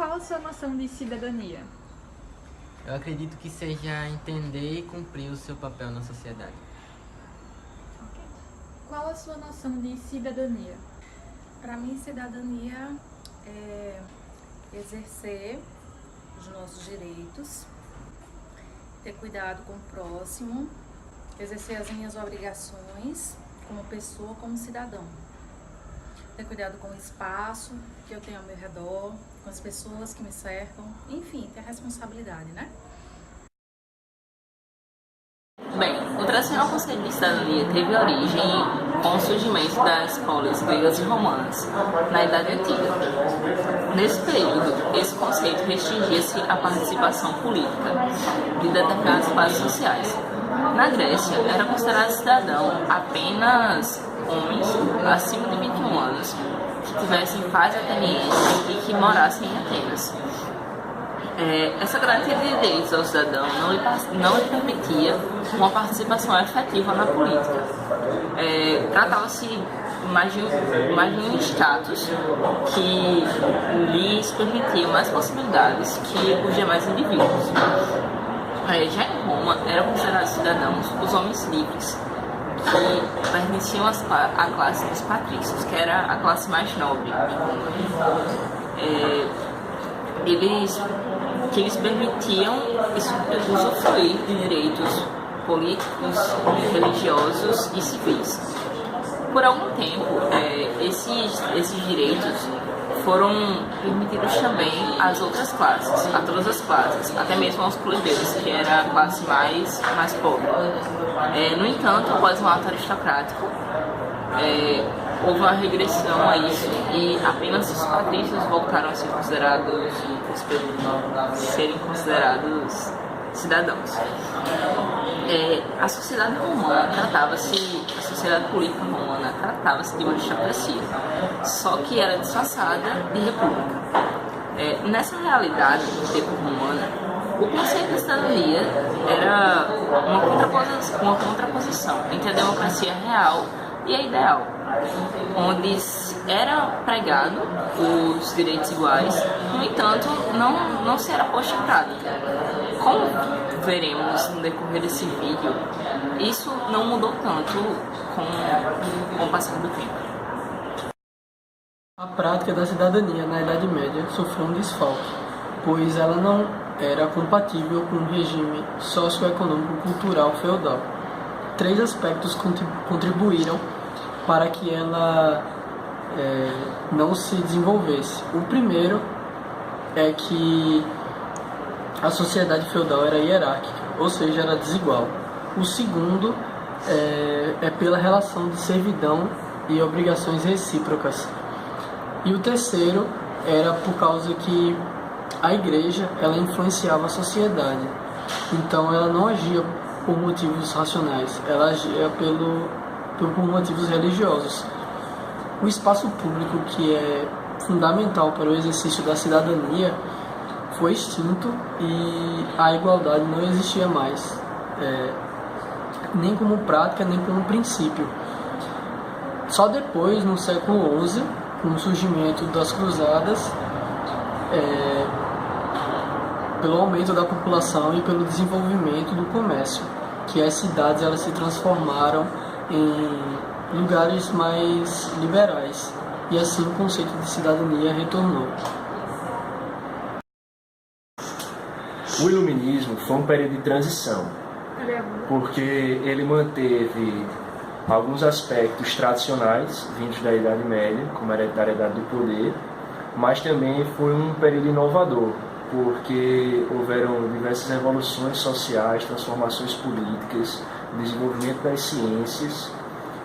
Qual a sua noção de cidadania? Eu acredito que seja entender e cumprir o seu papel na sociedade. Qual a sua noção de cidadania? Para mim, cidadania é exercer os nossos direitos, ter cuidado com o próximo, exercer as minhas obrigações como pessoa, como cidadão. Ter cuidado com o espaço que eu tenho ao meu redor, com as pessoas que me cercam, enfim, ter responsabilidade, né? Bem, o tradicional conceito de cidadania teve origem com o surgimento das polis gregas e romanas, na Idade Antiga. Nesse período, esse conceito restringia-se à participação política de determinadas classes sociais. Na Grécia, era considerado cidadão apenas homens acima de 21 anos que tivessem paz ateniense e que morassem em Atenas. Essa garantia de direitos ao cidadão não lhe permitia uma participação efetiva na política. Tratava-se mais de um status que lhes permitia mais possibilidades que os demais indivíduos. Já em Roma, eram considerados cidadãos os homens livres, que pertenciam à classe dos patrícios, que era a classe mais nobre. Eles permitiam usufruir de direitos políticos, religiosos e civis. Por algum tempo, esses direitos foram permitidos também às outras classes, a todas as classes, até mesmo aos plebeios, que era a classe mais pobre. No entanto, após um ato aristocrático, houve uma regressão a isso e apenas os patrícios voltaram a serem considerados cidadãos. A sociedade política romana tratava-se de uma aristocracia, só que era disfarçada de república. Nessa realidade do tempo romana, o conceito de cidadania era uma contraposição entre a democracia real e a ideal, onde era pregado os direitos iguais, no entanto, não se era posto em prática. Como veremos no decorrer desse vídeo, isso não mudou tanto com o passar do tempo. A prática da cidadania na Idade Média sofreu um desfalque, pois ela não era compatível com o regime socioeconômico-cultural feudal. 3 aspectos contribuíram para que ela não se desenvolvesse. O primeiro é que a sociedade feudal era hierárquica, ou seja, era desigual. O segundo é pela relação de servidão e obrigações recíprocas. E o terceiro era por causa que a igreja ela influenciava a sociedade. Então ela não agia por motivos racionais, ela agia por motivos religiosos. O espaço público, que é fundamental para o exercício da cidadania, foi extinto e a igualdade não existia mais, nem como prática, nem como princípio. Só depois, no século XI, com o surgimento das cruzadas, pelo aumento da população e pelo desenvolvimento do comércio, que as cidades elas se transformaram em lugares mais liberais, e assim o conceito de cidadania retornou. O Iluminismo foi um período de transição, porque ele manteve alguns aspectos tradicionais vindos da Idade Média, como a hereditariedade do poder, mas também foi um período inovador, porque houveram diversas revoluções sociais, transformações políticas, desenvolvimento das ciências,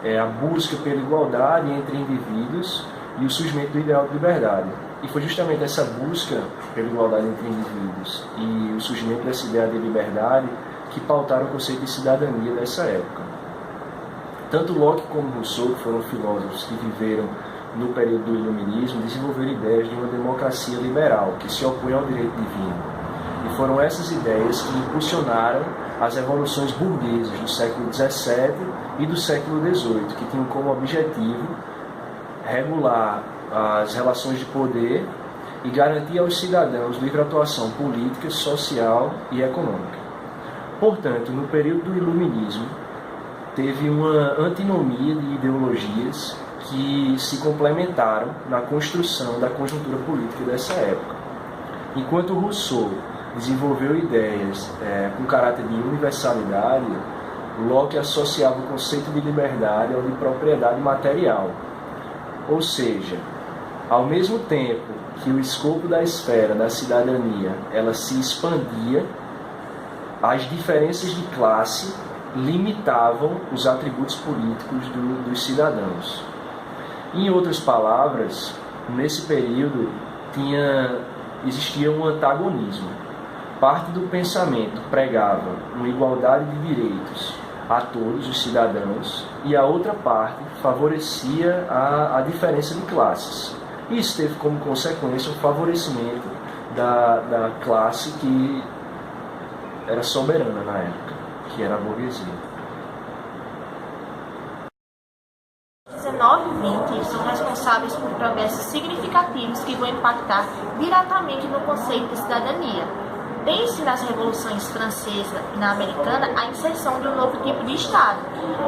a busca pela igualdade entre indivíduos e o surgimento do ideal de liberdade. E foi justamente essa busca pela igualdade entre indivíduos e o surgimento dessa ideia de liberdade que pautaram o conceito de cidadania dessa época. Tanto Locke como Rousseau, que foram filósofos que viveram no período do Iluminismo, desenvolveram ideias de uma democracia liberal, que se opõe ao direito divino. E foram essas ideias que impulsionaram as revoluções burguesas do século XVII e do século XVIII, que tinham como objetivo regular as relações de poder e garantir aos cidadãos livre atuação política, social e econômica. Portanto, no período do Iluminismo, teve uma antinomia de ideologias que se complementaram na construção da conjuntura política dessa época. Enquanto Rousseau desenvolveu ideias com caráter de universalidade, Locke associava o conceito de liberdade ao de propriedade material. Ou seja, ao mesmo tempo que o escopo da esfera da cidadania ela se expandia, as diferenças de classe limitavam os atributos políticos dos cidadãos. Em outras palavras, nesse período existia um antagonismo. Parte do pensamento pregava uma igualdade de direitos a todos os cidadãos e a outra parte favorecia a diferença de classes. Isso teve como consequência o favorecimento da classe que era soberana na época, que era a burguesia. 19 e 20 são responsáveis por progressos significativos que vão impactar diretamente no conceito de cidadania. Tem-se nas revoluções francesa e na americana a inserção de um novo tipo de Estado.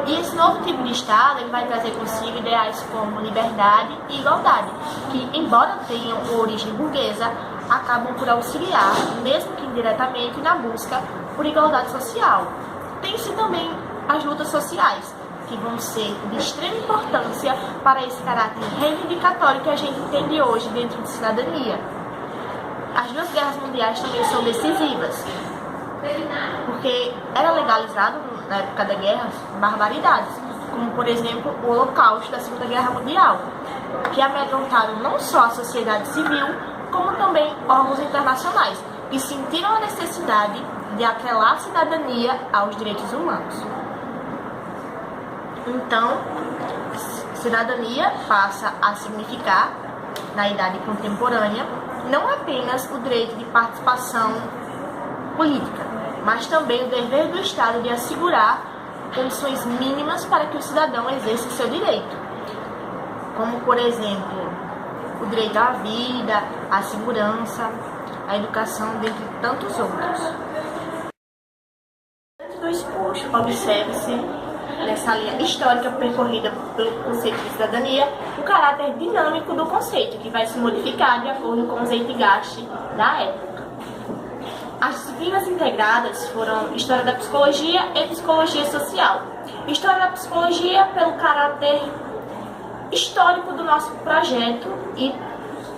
E esse novo tipo de Estado ele vai trazer consigo ideais como liberdade e igualdade, que, embora tenham origem burguesa, acabam por auxiliar, mesmo que indiretamente, na busca por igualdade social. Tem-se também as lutas sociais, que vão ser de extrema importância para esse caráter reivindicatório que a gente entende hoje dentro de cidadania. As duas guerras mundiais também são decisivas, porque era legalizado na época da guerra barbaridades, como por exemplo o Holocausto da Segunda Guerra Mundial, que amedrontaram não só a sociedade civil, como também órgãos internacionais, que sentiram a necessidade de atrelar a cidadania aos direitos humanos. Então, cidadania passa a significar, na idade contemporânea, não apenas o direito de participação política, mas também o dever do Estado de assegurar condições mínimas para que o cidadão exerça seu direito, como, por exemplo, o direito à vida, à segurança, à educação, dentre tantos outros. Antes do exposto, observe-se, nessa linha histórica percorrida pelo conceito de cidadania, o caráter dinâmico do conceito, que vai se modificar de acordo com o zeitgeist da época. As disciplinas integradas foram História da Psicologia e Psicologia Social. História da Psicologia pelo caráter histórico do nosso projeto e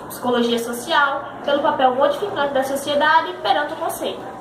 Psicologia Social pelo papel modificante da sociedade perante o conceito.